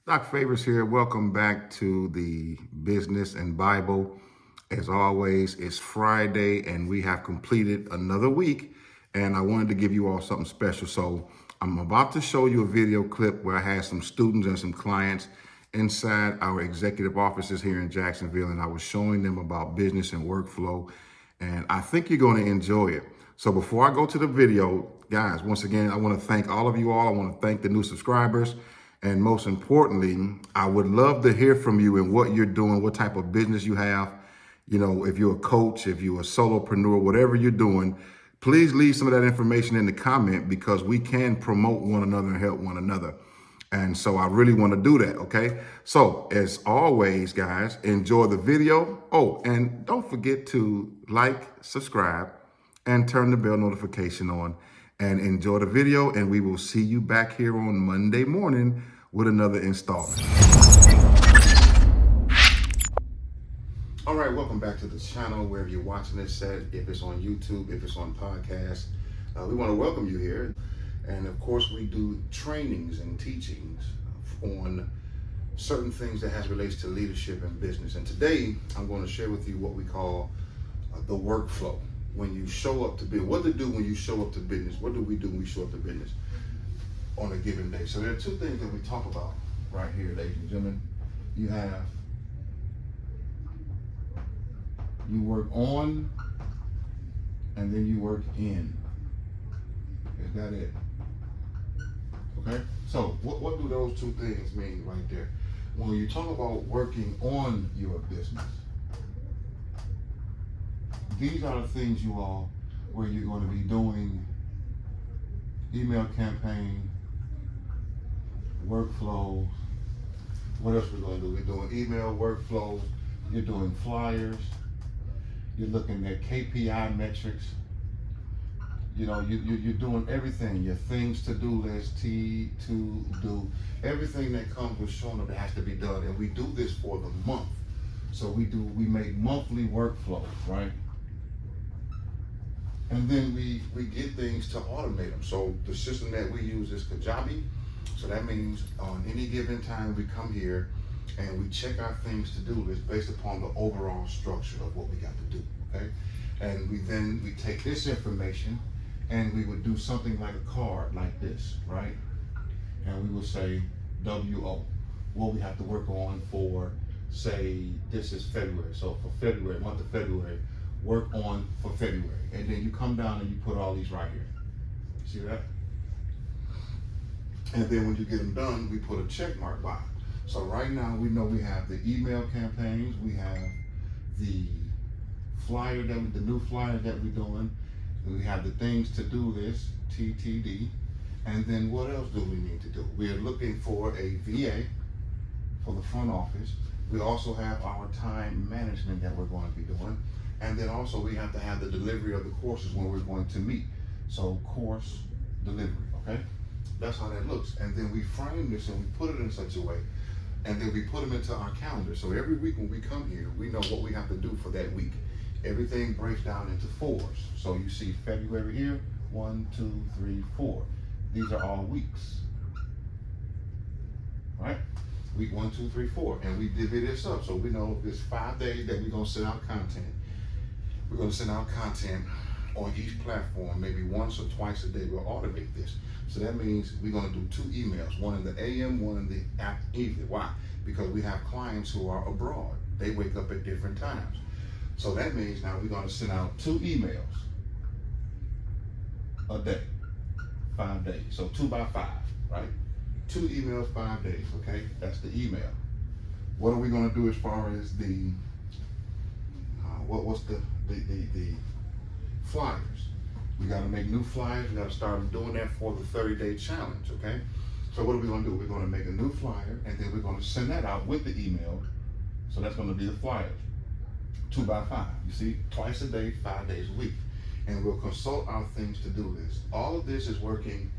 Doc Favors here. Welcome back to the Business and Bible. As always, it's Friday and we have completed another week. And I wanted to give you all something special. So I'm about to show you a video clip where I had some students and some clients inside our executive offices here in Jacksonville. And I was showing them about business and workflow. And I think you're going to enjoy it. So before I go to the video, guys, once again, I want to thank all of you all. I want to thank the new subscribers. And most importantly, I would love to hear from you and what you're doing, what type of business you have. You know, if you're a coach, if you're a solopreneur, whatever you're doing, please leave some of that information in the comment because we can promote one another and help one another. And so I really want to do that, okay? So as always, guys, enjoy the video. Oh, and don't forget to like, subscribe, and turn the bell notification on. And enjoy the video, and we will see you back here on Monday morning with another installment. All right, welcome back to the channel, wherever you're watching this at, if it's on YouTube, if it's on podcast. We want to welcome you here. And of course, we do trainings and teachings on certain things that has relates to leadership and business. And today, I'm going to share with you what we call the workflow. When you show up to business, what to do when you show up to business? What do we do when we show up to business on a given day? So there are two things that we talk about right here, ladies and gentlemen. You work on, and then you work in. Is that it? Okay. So what do those two things mean right there? When you talk about working on your business, these are the things, you all, where you're going to be doing email campaign, workflow. What else we're going to do? We're doing email workflows. You're doing flyers. You're looking at KPI metrics. You know, you're doing everything. Your things to do list, to do, everything that comes with showing up that has to be done. And we do this for the month. So we make monthly workflows, right? And then we get things to automate them. So the system that we use is Kajabi. So that means on any given time we come here and we check our things to do list based upon the overall structure of what we got to do, okay? And we take this information and we would do something like a card like this, right? And we would say WO, what we have to work on for, say, this is February. So for February, month of February, work on for February. And then you come down and you put all these right here. See that? And then when you get them done, we put a check mark by. So right now we know we have the email campaigns, we have the flyer the new flyer that we're doing, we have the things to do list, TTD, and then what else do we need to do? We are looking for a VA for the front office. We also have our time management that we're going to be doing. And then also we have to have the delivery of the courses when we're going to meet. So course delivery, okay? That's how that looks. And then we frame this and we put it in such a way. And then we put them into our calendar. So every week when we come here, we know what we have to do for that week. Everything breaks down into fours. So you see February here, 1, 2, 3, 4. These are all weeks, right? Week 1, 2, 3, 4. And we divvy this up. So we know it's 5 days that we're going to send out content. We're going to send out content on each platform, maybe once or twice a day. We'll automate this. So that means we're going to do 2 emails, one in the AM, one in the evening. Why? Because we have clients who are abroad. They wake up at different times. So that means now we're going to send out 2 emails a day, 5 days. So 2 by 5, right? 2 emails, 5 days, okay? That's the email. What are we going to do as far as the, what's the flyers? We got to make new flyers. We got to start doing that for the 30-day challenge, okay? So what are we going to do? We're going to make a new flyer, and then we're going to send that out with the email. So that's going to be the flyers, 2 by 5. You see, twice a day, 5 days a week. And we'll consult our things to do this. All of this is working.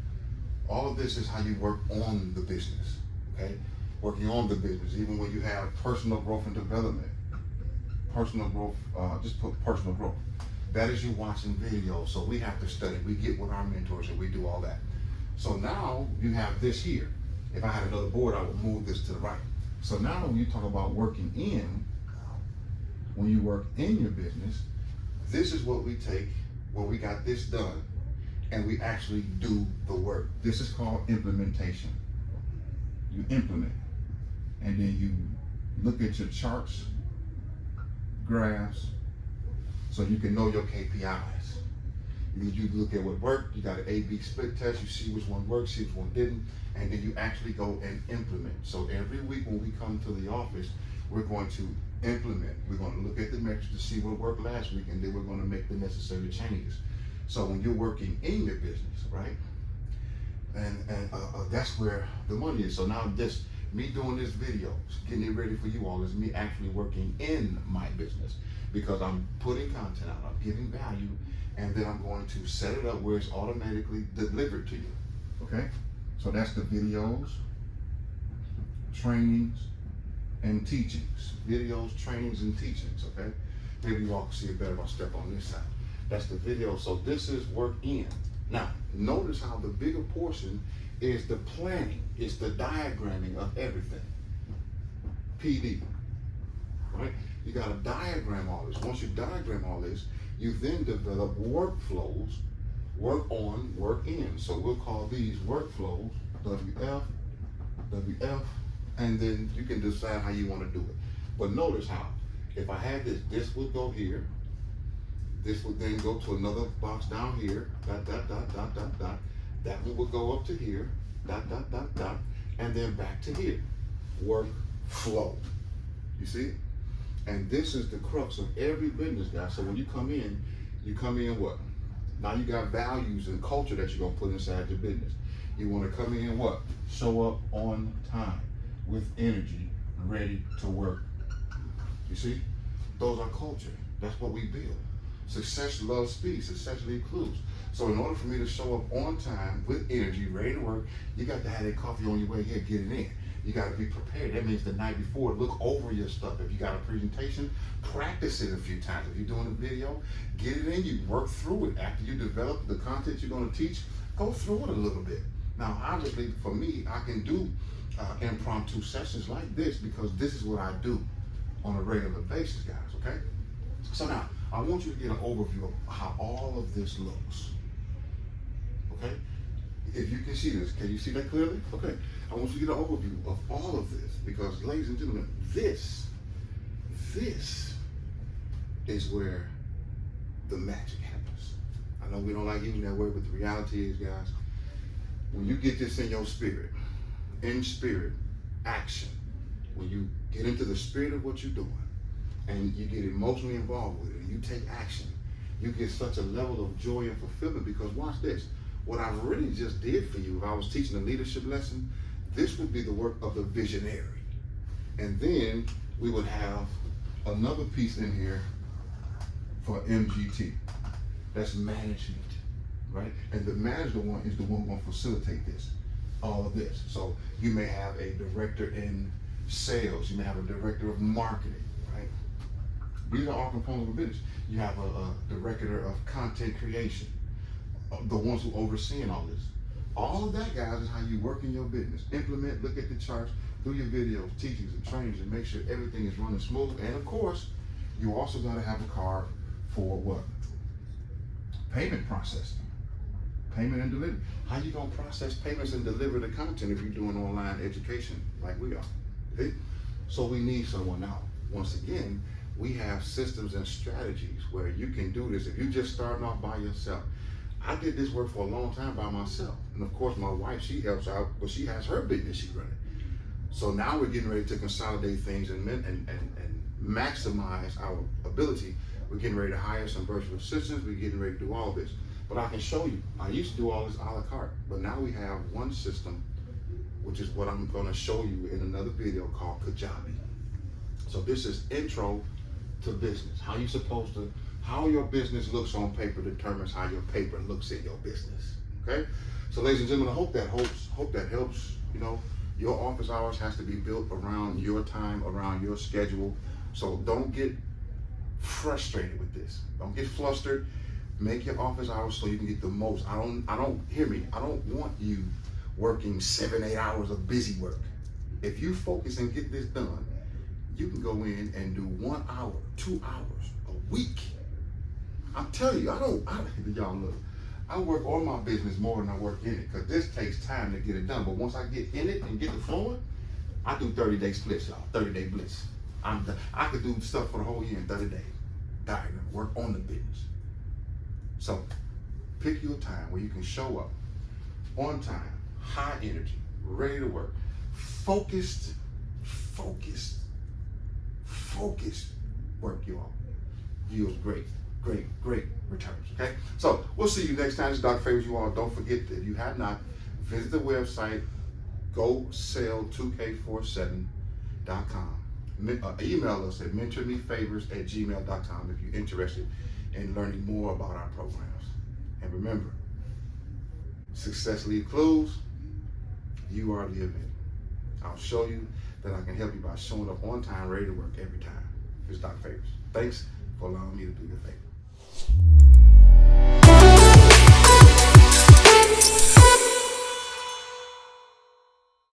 All of this is how you work on the business, okay? Working on the business, even when you have personal growth and development. Personal growth, just put personal growth. That is you watching videos. So we have to study. We get with our mentors and we do all that. So now you have this here. If I had another board, I would move this to the right. So now when you talk about working in, when you work in your business, this is what we take when we got this done and we actually do the work. This is called implementation. You implement, and then you look at your charts, graphs, so you can know your KPIs. You look at what worked, you got an A/B split test, you see which one worked, see which one didn't, and then you actually go and implement. So every week when we come to the office, we're going to implement. We're going to look at the metrics to see what worked last week, and then we're going to make the necessary changes. So when you're working in your business, right? And that's where the money is. So now this, me doing this video, getting it ready for you all, is me actually working in my business, because I'm putting content out, I'm giving value, and then I'm going to set it up where it's automatically delivered to you, okay? So that's the videos, trainings, and teachings. Videos, trainings, and teachings, okay? Maybe you all can see it better if I step on this side. That's the video, so this is work in. Now, notice how the bigger portion is the planning, it's the diagramming of everything. PD, right? You gotta diagram all this. Once you diagram all this, you then develop workflows, work on, work in. So we'll call these workflows, WF, WF, and then you can decide how you wanna do it. But notice how, if I had this, this would go here, this would then go to another box down here, dot, dot, dot, dot, dot, dot. That one would go up to here, dot, dot, dot, dot, and then back to here. Workflow. You see? And this is the crux of every business, guys. So when you come in what? Now you got values and culture that you're gonna put inside your business. You wanna come in what? Show up on time, with energy, ready to work. You see? Those are culture. That's what we build. Success loves speed, success leaves clues. So in order for me to show up on time with energy, ready to work, you got to have that coffee on your way here, get it in. You got to be prepared. That means the night before, look over your stuff. If you got a presentation, practice it a few times. If you're doing a video, get it in, you work through it. After you develop the content you're going to teach, go through it a little bit. Now, obviously, for me, I can do impromptu sessions like this because this is what I do on a regular basis, guys, okay? So now, I want you to get an overview of how all of this looks, okay? If you can see this, can you see that clearly? Okay, I want you to get an overview of all of this because, ladies and gentlemen, this is where the magic happens. I know we don't like using that word, but the reality is, guys, when you get this in your spirit, action, when you get into the spirit of what you're doing, and you get emotionally involved with it, and you take action, you get such a level of joy and fulfillment because watch this. What I really just did for you, if I was teaching a leadership lesson, this would be the work of the visionary. And then we would have another piece in here for MGT. That's management, right? And the management one is the one going to facilitate this, all of this. So you may have a director in sales, you may have a director of marketing, right? These are all components of a business. You have a director of content creation, the ones who overseeing all this. All of that, guys, is how you work in your business. Implement, look at the charts, do your videos, teachings, and trainings, and make sure everything is running smooth. And of course, you also got to have a card for what? Payment processing, payment and delivery. How you gonna process payments and deliver the content if you're doing online education like we are? Okay? So we need someone now. Once again, we have systems and strategies where you can do this. If you're just starting off by yourself, I did this work for a long time by myself. And of course, my wife, she helps out, but she has her business she's running. So now we're getting ready to consolidate things and maximize our ability. We're getting ready to hire some virtual assistants. We're getting ready to do all this. But I can show you. I used to do all this a la carte, but now we have one system, which is what I'm gonna show you in another video called Kajabi. So this is intro to business. How your business looks on paper determines how your paper looks in your business, okay? So ladies and gentlemen, I hope that helps. You know, your office hours has to be built around your time, around your schedule. So don't get frustrated with this. Don't get flustered. Make your office hours so you can get the most. I don't want you working 7, 8 hours of busy work. If you focus and get this done, you can go in and do 1 hour, 2 hours a week. I'm telling you, y'all look, I work on my business more than I work in it, because this takes time to get it done. But once I get in it and get it flowing, I do 30-day splits, y'all, 30-day blitz. I could do stuff for the whole year in 30 days. Diagram, work on the business. So pick your time where you can show up on time, high energy, ready to work, focused work, y'all. Yields great returns, okay? So we'll see you next time. This is Dr. Favors, you all. Don't forget that if you have not, visit the website, GoSell2K47.com. Email us at mentormefavors@gmail.com if you're interested in learning more about our programs. And remember, success leaves clues. You are the event. I'll show you that I can help you by showing up on time, ready to work every time. It's Dr. Favors. Thanks for allowing me to do your favor.